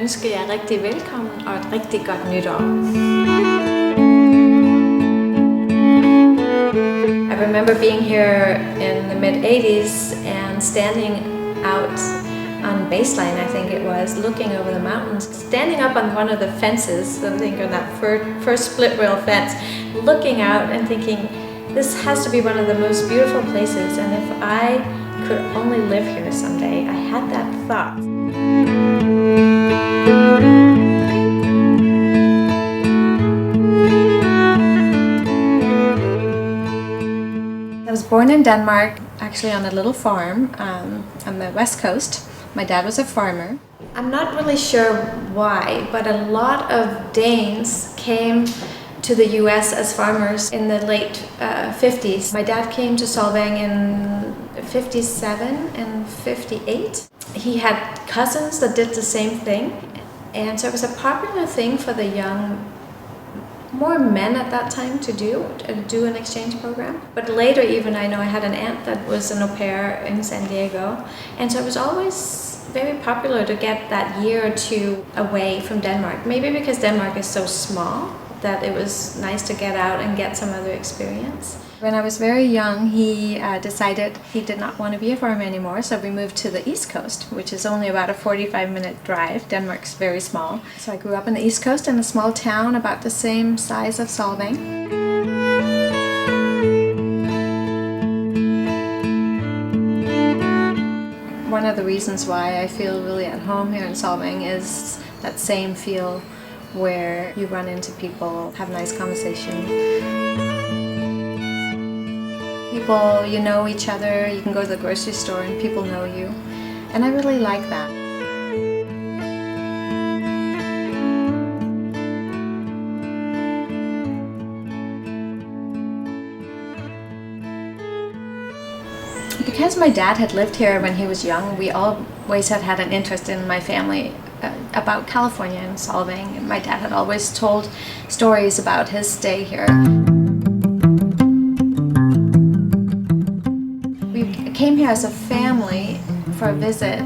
ønske jer rigtig velkommen og et rigtig godt nytår. I remember being here in the mid-80s and standing out on baseline, I think it was, looking over the mountains, standing up on one of the fences, I think on that first split rail fence, looking out and thinking, this has to be one of the most beautiful places, and if I could only live here someday. I had that thought. I was born in Denmark, actually on a little farm on the west coast. My dad was a farmer. I'm not really sure why, but a lot of Danes came to the US as farmers in the late 50s. My dad came to Solvang in 57 and 58. He had cousins that did the same thing, and so it was a popular thing for the young, more men at that time to do an exchange program. But later even, I know I had an aunt that was an au pair in San Diego, and so it was always very popular to get that year or two away from Denmark. Maybe because Denmark is so small that it was nice to get out and get some other experience. When I was very young, he decided he did not want to be a farmer anymore, so we moved to the East Coast, which is only about a 45-minute drive. Denmark's very small. So I grew up on the East Coast in a small town about the same size of Solvang. One of the reasons why I feel really at home here in Solvang is that same feel where you run into people, have nice conversation. People, you know each other, you can go to the grocery store and people know you. And I really like that. Because my dad had lived here when he was young, we always had an interest in my family about California and Solvang. My dad had always told stories about his stay here. We came here as a family for a visit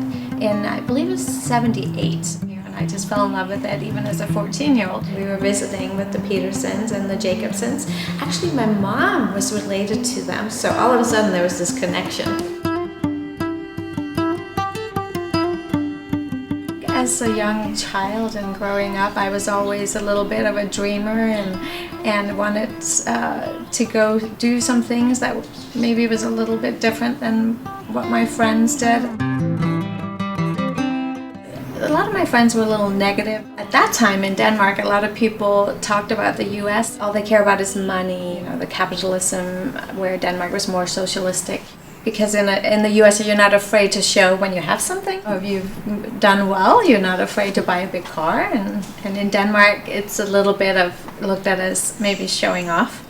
in, I believe it was 78. And I just fell in love with it even as a 14-year-old. We were visiting with the Petersens and the Jacobsons. Actually, my mom was related to them, so all of a sudden there was this connection. As a young child and growing up, I was always a little bit of a dreamer and wanted to go do some things that maybe was a little bit different than what my friends did. A lot of my friends were a little negative. At that time in Denmark, a lot of people talked about the US. All they care about is money, the capitalism, where Denmark was more socialistic. Because in the US, you're not afraid to show when you have something, or if you've done well, you're not afraid to buy a big car. And in Denmark, it's a little bit of looked at as maybe showing off.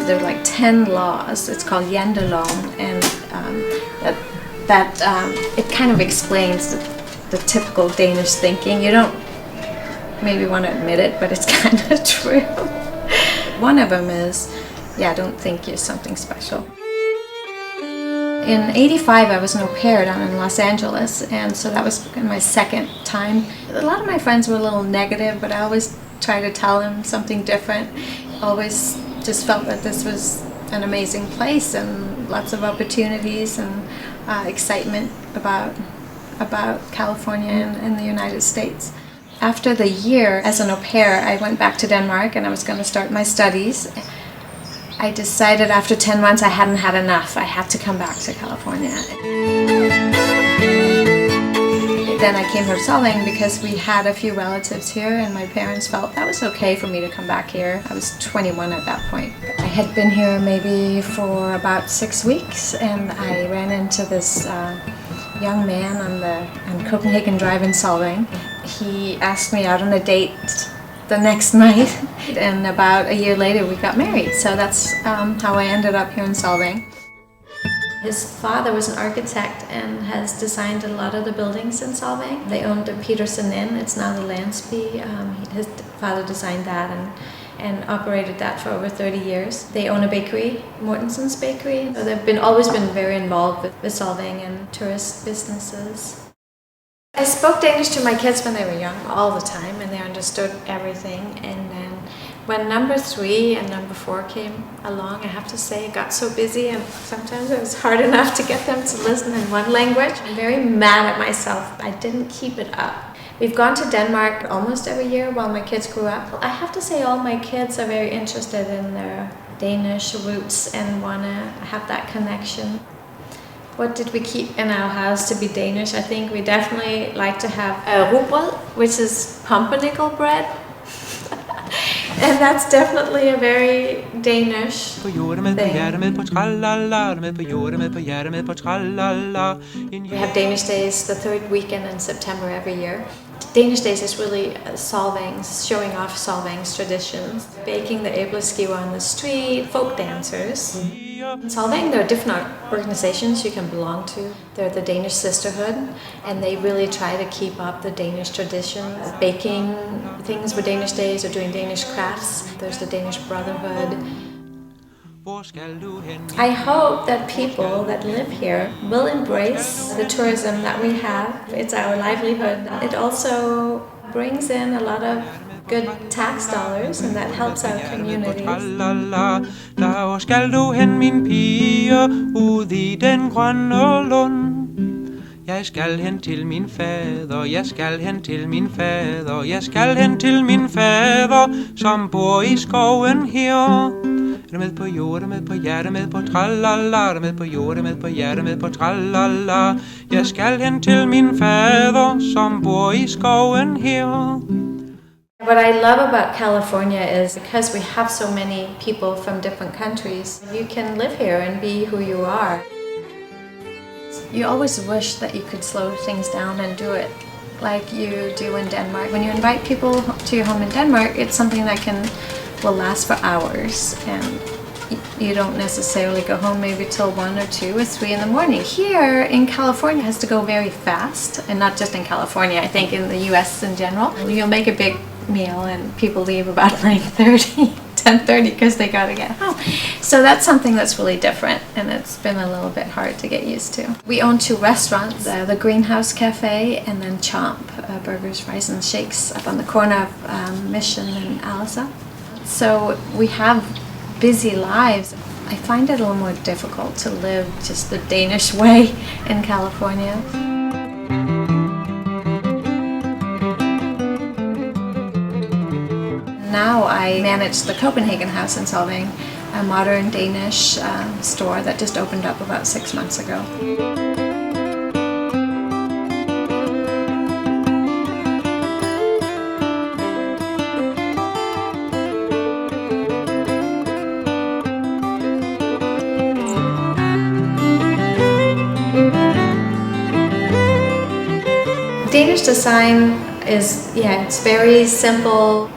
There are like 10 laws. It's called Janteloven, and it kind of explains the typical Danish thinking. You don't maybe want to admit it, but it's kind of true. One of them is, don't think you're something special. In '85, I was an au pair down in Los Angeles, and so that was my second time. A lot of my friends were a little negative, but I always tried to tell them something different. Always just felt that this was an amazing place and lots of opportunities and excitement about California and the United States. After the year as an au pair, I went back to Denmark and I was going to start my studies. I decided after 10 months I hadn't had enough. I had to come back to California. Then I came here to Solvang because we had a few relatives here and my parents felt that was okay for me to come back here. I was 21 at that point. I had been here maybe for about 6 weeks and I ran into this young man on Copenhagen Drive in Solvang. He asked me out on a date the next night, and about a year later we got married. So that's how I ended up here in Solvang. His father was an architect and has designed a lot of the buildings in Solvang. They owned the Petersen Inn, it's now the Landsby. His father designed that and operated that for over 30 years. They own a bakery, Mortensen's Bakery. So they've always been very involved with Solvang and tourist businesses. I spoke Danish to my kids when they were young all the time, and they understood everything. And then when number 3 and number 4 came along, I have to say it got so busy, and sometimes it was hard enough to get them to listen in one language. I'm very mad at myself. I didn't keep it up. We've gone to Denmark almost every year while my kids grew up. I have to say all my kids are very interested in their Danish roots and want to have that connection. What did we keep in our house to be Danish? I think we definitely like to have rugbrød, which is pumpernickel bread. And that's definitely a very Danish thing. We have Danish Days the 3rd weekend in September every year. Danish Days is really Solvang's, showing off Solvang's traditions. Baking the æbleskiver on the street, folk dancers. In Solvang, there are different organizations you can belong to. They're the Danish Sisterhood, and they really try to keep up the Danish traditions. Baking things for Danish Days or doing Danish crafts. There's the Danish Brotherhood. I hope that people that live here will embrace the tourism that we have. It's our livelihood. It also brings in a lot of good tax dollars, and that helps our communities. Hvor skal du hen, min pige, ud i den grønne lund? Jeg skal hen til min fader, jeg skal hen til min fader, jeg skal hen til min fader, som bor i skoven her. Er du med på jord, er med på hjerte, med på tralala, er du med på jord, er med på hjerte, med på tralala. Jeg skal hen til min fader, som bor i skoven her. What I love about California is because we have so many people from different countries, you can live here and be who you are. You always wish that you could slow things down and do it like you do in Denmark. When you invite people to your home in Denmark, it's something that will last for hours, and you don't necessarily go home maybe till 1 or 2 or 3 in the morning. Here in California, it has to go very fast, and not just in California, I think in the US in general. You'll make a big meal and people leave about 9:30, 10:30 because they gotta get home. So that's something that's really different, and it's been a little bit hard to get used to. We own 2 restaurants, the Greenhouse Cafe and then Chomp, Burgers, Fries and Shakes up on the corner of Mission and Alsa. So we have busy lives. I find it a little more difficult to live just the Danish way in California. Now I manage the Copenhagen House in Solvang, a modern Danish store that just opened up about 6 months ago. Danish Design is, it's very simple,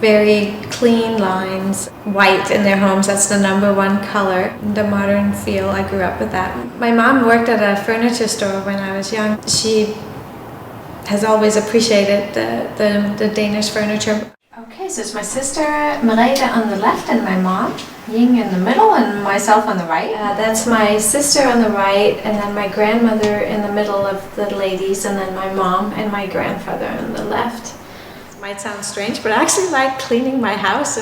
very clean lines, white in their homes. That's the #1 color. The modern feel, I grew up with that. My mom worked at a furniture store when I was young. She has always appreciated the Danish furniture. Okay, so it's my sister Merete on the left and my mom, Ying in the middle, and myself on the right. That's my sister on the right, and then my grandmother in the middle of the ladies, and then my mom and my grandfather on the left. Might sound strange, but I actually like cleaning my house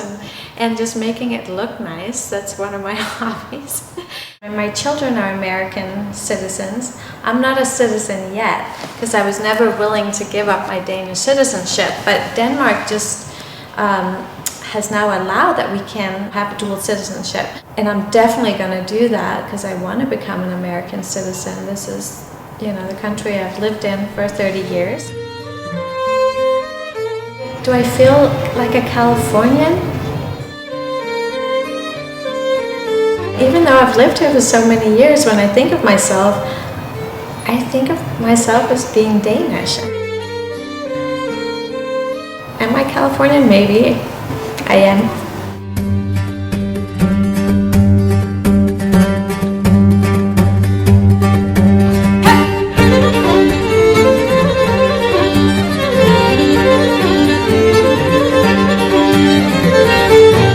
and just making it look nice. That's one of my hobbies. My children are American citizens. I'm not a citizen yet because I was never willing to give up my Danish citizenship, but Denmark just has now allowed that we can have dual citizenship. And I'm definitely going to do that because I want to become an American citizen. This is, the country I've lived in for 30 years. Do I feel like a Californian? Even though I've lived here for so many years, when I think of myself as being Danish. Am I Californian? Maybe. I am.